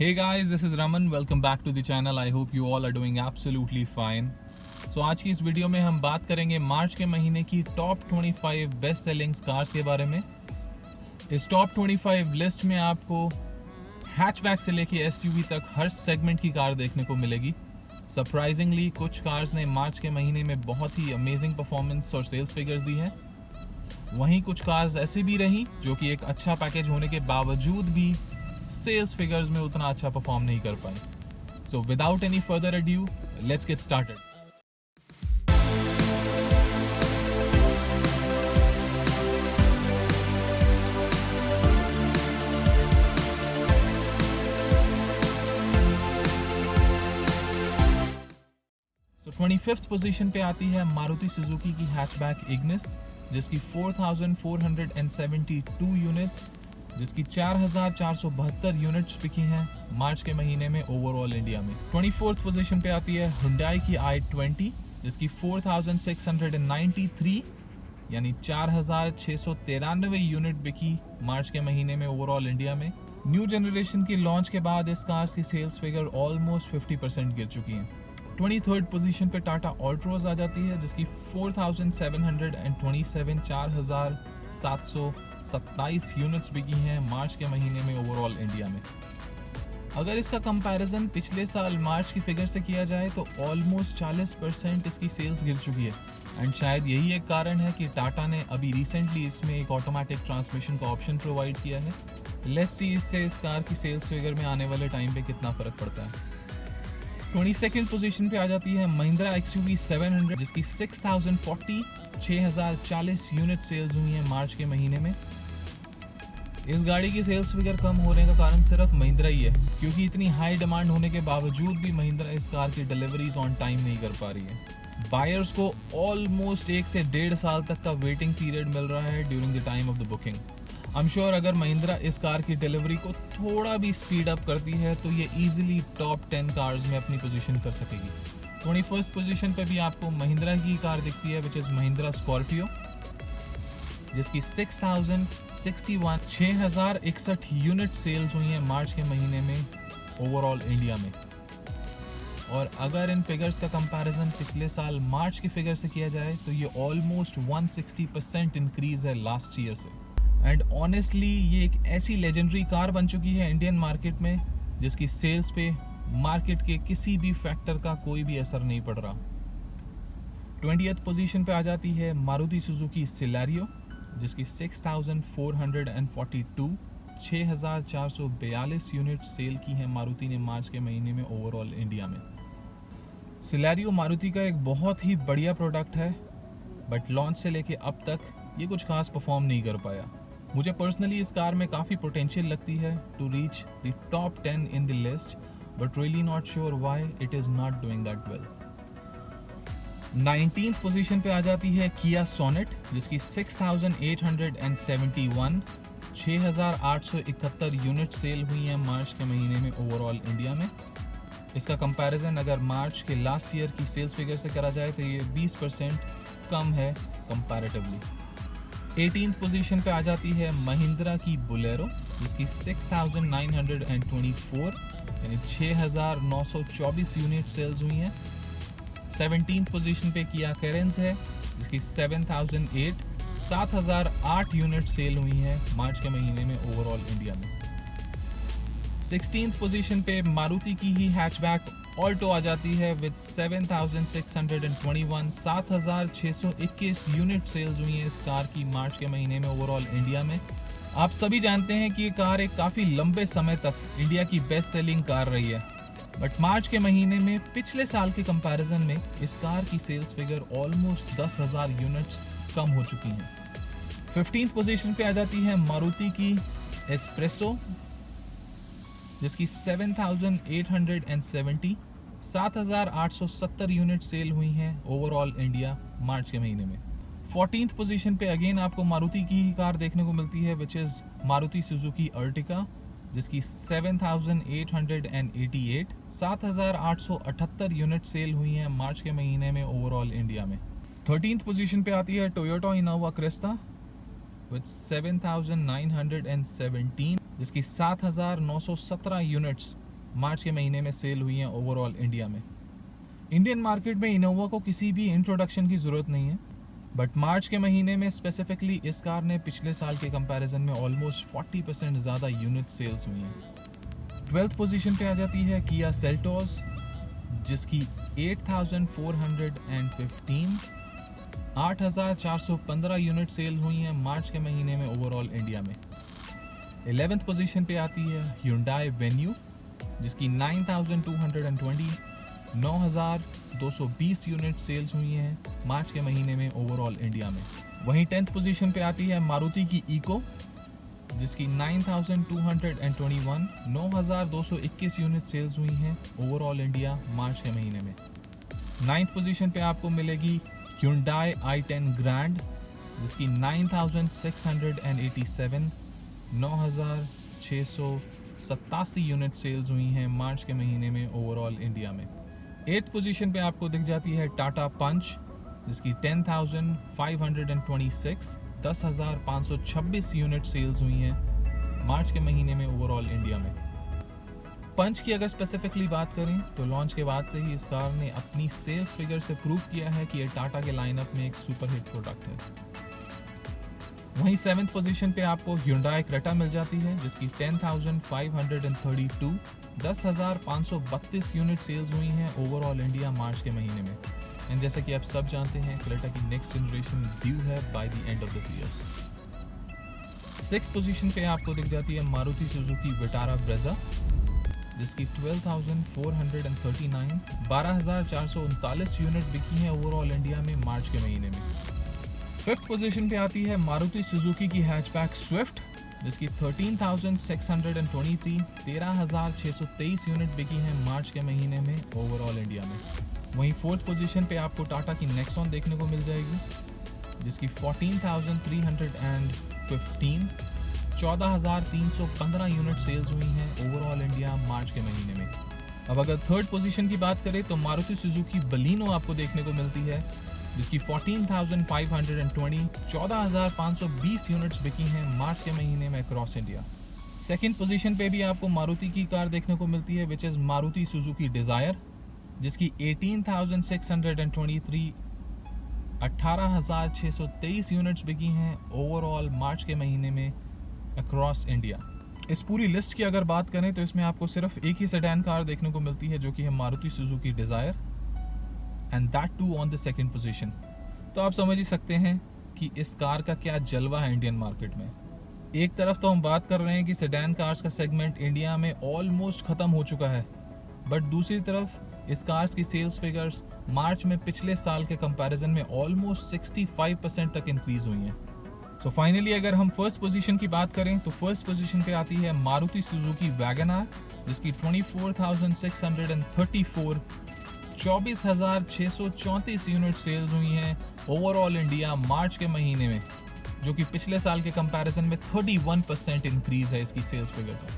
Hey guys, this is Raman. Welcome back to the channel. I hope you all are doing absolutely fine. So आज की इस video में हम बात करेंगे मार्च के महीने की टॉप 25 बेस्ट सेलिंग कार्स के बारे में। इस टॉप 25 लिस्ट में आपको हैचबैक से लेके एसयूवी तक हर सेगमेंट की कार देखने को मिलेगी। सरप्राइजिंगली कुछ कार्स ने मार्च के महीने में बहुत ही अमेजिंग परफॉर्मेंस और सेल्स फिगर्स दी हैं। वहीं कुछ कार्स ऐसी भी रहीं जो कि एक अच्छा पैकेज होने के बावजूद भी सेल्स फिगर्स में उतना अच्छा परफॉर्म नहीं कर पाए। So without any further adieu, let's get started. So 25th position पे आती है मारुति सुजुकी की हैचबैक इग्निस, जिसकी 4,472 यूनिट्स, जिसकी 4,472 यूनिट्स बिकी हैं मार्च के महीने में ओवरऑल इंडिया में। 24th पोजीशन पे आती है हुंडई की i20, जिसकी 4,693 यानी 4,693 यूनिट बिकी मार्च के महीने में ओवरऑल इंडिया में। न्यू जनरेशन की लॉन्च के बाद इस कार्स की सेल्स फिगर ऑलमोस्ट 50% गिर चुकी हैं। 23rd पोजीशन पे टाटा ऑल्ट्रोज आ जाती है, जिसकी 4,727 4,727 यूनिट्स बिकी हैं मार्च के महीने में ओवरऑल इंडिया में। अगर इसका कंपैरिजन पिछले साल मार्च की फिगर से किया जाए तो ऑलमोस्ट 40% इसकी सेल्स गिर चुकी है। एंड शायद यही एक कारण है कि टाटा ने अभी रिसेंटली इसमें एक ऑटोमेटिक ट्रांसमिशन का ऑप्शन प्रोवाइड किया है। लेट्स सी इससे इस कार की सेल्स फिगर में आने वाले टाइम पे कितना फर्क पड़ता है। 22nd पोजीशन पे आ जाती है महिंद्रा XUV 700, जिसकी 6,040 यूनिट सेल्स हुई हैं मार्च के महीने में। इस गाड़ी की सेल्स फिगर कम होने का कारण सिर्फ महिंद्रा ही है, क्योंकि इतनी हाई डिमांड होने के बावजूद भी महिंद्रा इस कार की डिलीवरीज ऑन टाइम नहीं कर पा रही है। बायर्स को ऑलमोस्ट 1 से 1.5 साल तक का वेटिंग पीरियड मिल रहा है during the time of the booking. I am sure अगर महिंद्रा इस कार की डिलीवरी को थोड़ा भी स्पीड अप करती है तो ये इजीली टॉप 10 कार्स में अपनी पोजीशन कर सकेगी। 21st पोजीशन पे भी आपको महिंद्रा की कार दिखती है, विच इज़ महिंद्रा स्कॉर्पियो, जिसकी 6,061 यूनिट सेल्स हुई हैं मार्च के महीने में ओवरऑल इंडिया में। और अगर इन फिगर्स का कंपैरिजन पिछले साल मार्च की फिगर से किया जाए तो ये ऑलमोस्ट 160% इंक्रीज है लास्ट ईयर से। एंड ऑनेस्टली ये एक ऐसी लेजेंडरी कार बन चुकी है इंडियन मार्केट में, जिसकी सेल्स पे मार्केट के किसी भी फैक्टर का कोई भी असर नहीं पड़ रहा। 20th पोजीशन पे आ जाती है मारुति सुजुकी सिलेरियो, जिसकी 6,442 6,442 यूनिट सेल की हैं मारुति ने मार्च के महीने में ओवरऑल इंडिया में। सिलेरियो मारुति का एक बहुत ही बढ़िया प्रोडक्ट है, बट लॉन्च से लेके अब तक ये कुछ खास परफॉर्म नहीं कर पाया। मुझे पर्सनली इस कार में काफ़ी पोटेंशियल लगती है to reach the top 10 in the list, but really not sure why it is not doing that well. 19th position पे आ जाती है किया सोनेट, जिसकी 6,871 6,871 यूनिट सेल हुई हैं मार्च के महीने में ओवरऑल इंडिया में। इसका कंपैरिजन अगर मार्च के लास्ट ईयर की सेल्स फिगर से करा जाए तो ये 20% कम है कंपैरेटिवली। 18th पोजीशन पे आ जाती है महिंद्रा की बोलेरो, जिसकी 6,924 यानी 6,924 यूनिट सेल्स हुई हैं। 17th पोजीशन पे किया कैरेंस है, जिसकी 7,008 यूनिट सेल हुई हैं मार्च के महीने में ओवरऑल इंडिया में। 16th पोजीशन पे मारुति की ही हैचबैक ऑल्टो आ जाती है विद 7,621 7,621 यूनिट सेल्स हुई हैं इस कार की मार्च के महीने में ओवरऑल इंडिया में। आप सभी जानते हैं कि ये कार एक काफ़ी लंबे समय तक इंडिया की बेस्ट सेलिंग कार रही है, बट मार्च के महीने में पिछले साल के कंपैरिजन में इस कार की सेल्स फिगर ऑलमोस्ट 10,000 यूनिट्स कम हो चुकी हैं। 15th पोजीशन पे आ जाती है मारुति की एस्प्रेसो, जिसकी 7,870 7,870 यूनिट सेल हुई हैं ओवरऑल इंडिया मार्च के महीने में। 14th पोजीशन पे अगेन आपको मारुति की ही कार देखने को मिलती है, which is Maruti Suzuki Ertiga, जिसकी 7,888 7,878 यूनिट सेल हुई हैं मार्च के महीने में ओवरऑल इंडिया में। 13th पोजीशन पे आती है टोयोटा इनोवा क्रिस्टा विद 7,917, जिसकी 7,917 यूनिट्स मार्च के महीने में सेल हुई हैं ओवरऑल इंडिया में। इंडियन मार्केट में इनोवा को किसी भी इंट्रोडक्शन की ज़रूरत नहीं है, बट मार्च के महीने में स्पेसिफिकली इस कार ने पिछले साल के कंपैरिजन में ऑलमोस्ट 40% ज़्यादा यूनिट सेल्स हुई हैं। 12th पोजीशन पे आ जाती है किया सेल्टोस, जिसकी 8,415 यूनिट सेल हुई हैं मार्च के महीने में ओवरऑल इंडिया में। 11th पोजीशन पे आती है Hyundai Venue, जिसकी 9,220 यूनिट सेल्स हुई हैं मार्च के महीने में ओवरऑल इंडिया में। वहीं 10th पोजीशन पे आती है मारुति की इको, जिसकी 9,221 यूनिट सेल्स हुई हैं ओवरऑल इंडिया मार्च के महीने में। 9th पोजीशन पे आपको मिलेगी Hyundai i10 Grand, जिसकी 9,687 यूनिट सेल्स हुई हैं मार्च के महीने में ओवरऑल इंडिया में। 8th पोजीशन पे आपको दिख जाती है टाटा पंच, जिसकी 10,526 यूनिट सेल्स हुई हैं मार्च के महीने में ओवरऑल इंडिया में। पंच की अगर स्पेसिफिकली बात करें तो लॉन्च के बाद से ही इस कार ने अपनी सेल्स फिगर से प्रूव किया है कि ये टाटा के लाइनअप में एक सुपरहिट प्रोडक्ट है। वहीं 7th पोजीशन पे आपको Hyundai Creta मिल जाती है, जिसकी 10,532 यूनिट सेल्स हुई हैं ओवरऑल इंडिया मार्च के महीने में। एंड जैसा कि आप सब जानते हैं, Creta की नेक्स्ट जनरेशन ड्यू है by the end of this year. 6th position पे आपको दिख जाती है मारुति सुजुकी विटारा ब्रेजा, जिसकी 12,439 यूनिट बिकी हैं ओवरऑल इंडिया में मार्च के महीने में। 5th पोजीशन पे आती है मारुति सुजुकी की हैचबैक स्विफ्ट, जिसकी 13,623 यूनिट बिकी हैं मार्च के महीने में ओवरऑल इंडिया में। वहीं 4th पोजीशन पे आपको टाटा की नेक्सॉन देखने को मिल जाएगी, जिसकी 14,315 यूनिट सेल्स हुई हैं ओवरऑल इंडिया मार्च के महीने में। अब अगर 3rd पोजीशन की बात करें तो मारुति सुजुकी बलिनो आपको देखने को मिलती है, जिसकी 14,520 यूनिट्स बिकी हैं मार्च के महीने में अक्रॉस इंडिया। 2nd पोजीशन पे भी आपको मारुति की कार देखने को मिलती है, which is Maruti Suzuki desire, जिसकी 18,623 यूनिट्स बिकी हैं ओवरऑल मार्च के महीने में अक्रॉस इंडिया। इस पूरी लिस्ट की अगर बात करें तो इसमें आपको सिर्फ एक ही सेडान कार देखने को मिलती है, जो कि है Maruti Suzuki Dzire, and that too on the 2nd position. तो आप समझ ही सकते हैं कि इस कार का क्या जलवा है इंडियन मार्केट में। एक तरफ तो हम बात कर रहे हैं कि सेडान कार्स का सेगमेंट इंडिया में ऑलमोस्ट ख़त्म हो चुका है, बट दूसरी तरफ इस कार्स की सेल्स फिगर्स मार्च में पिछले साल के कंपैरिजन में ऑलमोस्ट 65% तक इंक्रीज हुई हैं। सो फाइनली अगर हम 1st पोजीशन की बात करें तो 1st पोजीशन पे आती है मारुति सुजुकी वैगन आर, जिसकी 24,634 यूनिट सेल्स हुई हैं ओवरऑल इंडिया मार्च के महीने में, जो कि पिछले साल के कंपैरिजन में 31% इंक्रीज है इसकी सेल्स फिगर पर।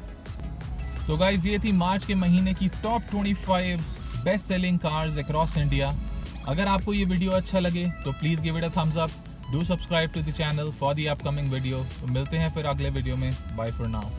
तो गाइज, ये थी मार्च के महीने की top 25 best selling cars across India. अगर आपको ये वीडियो अच्छा लगे तो please give it a thumbs up, do subscribe to the channel for the upcoming video. तो मिलते हैं फिर अगले वीडियो में। Bye for now.